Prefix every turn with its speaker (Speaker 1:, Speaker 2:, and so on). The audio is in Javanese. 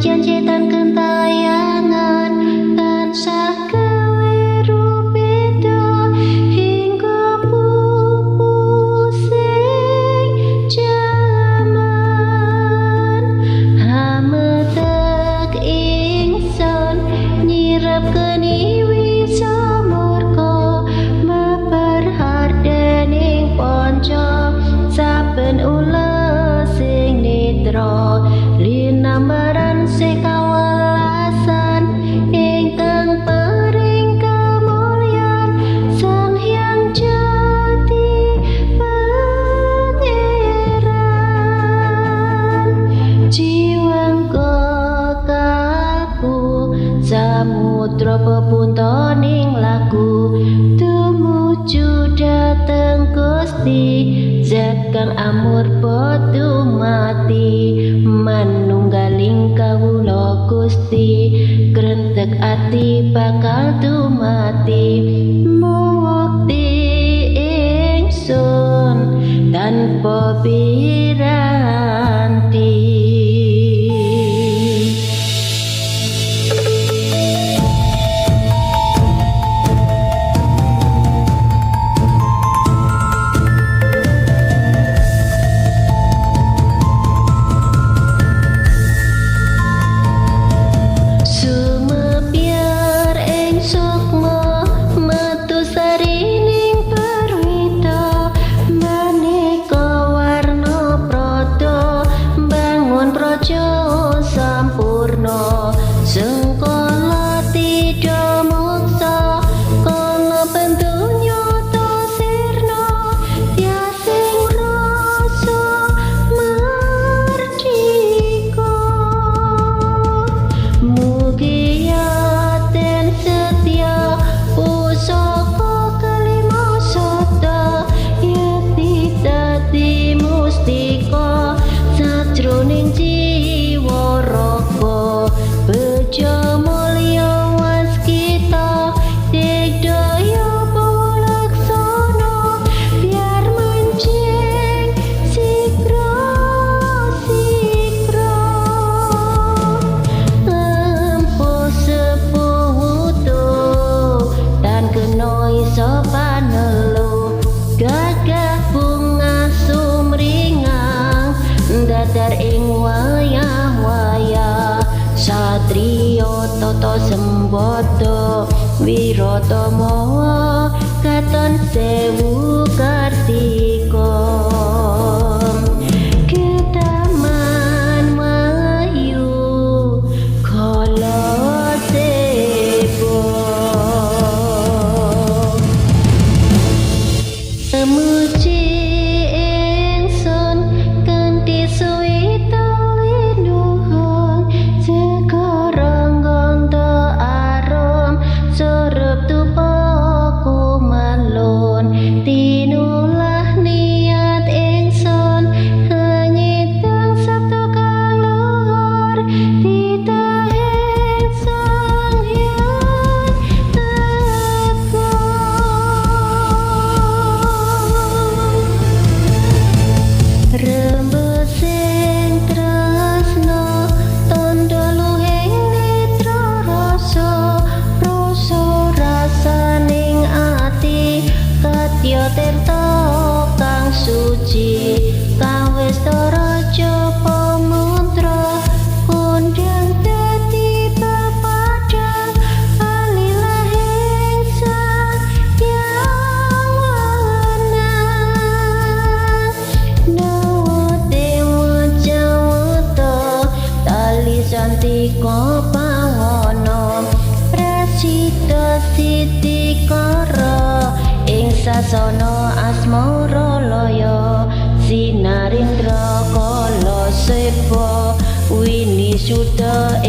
Speaker 1: janjetan kentayangan tansah gawe rupeda hingga pupusing jaman hametek ingsun nyirap keniwi samurka mabar hardening ponco saben ula sing nitra linambaran sekawalasan ingkang paring kamulyan Sang Hyang Jati Pangeran jiwangka kalbu samudra pepuntoning laku tumuju dhateng Gusti zat kang amurba dumati manunggaling kawula Gusti grentek ati bakal dumati mukti ingsun tanpa piranti. Sampurna sengkala tidak muksa kala bentunya sirna tiasing rasa mardika mugi yaten setia pusaka kalima sata yati dadi mustika sajroning bejo mulya waskita digdaya pulaksana biar mancing sikra empo sepuh dan kena iso panelu gagah bunga sumringah dadar ing wayah-wayah Satrio Toto Sembodo Wiratomo Katon Sewu Kartika Ketaman Mayu Kala Sebo Temuji ingsun kanthi suwita linuhun sekarang gondo arom surup tupaku malun tinulah niat ingsun hanyitang sabda kang luhur titahing Sang Hyang rembes sing tresna tandha luhing netra rasa rasaning ati katya tirta kang suci kawis raja pamantra kondang dadi pepadang alilahing Sang Hyang Wenang Santika pangono prasida sitikara ing sasana asmara laya sinarindra kala seba wini suda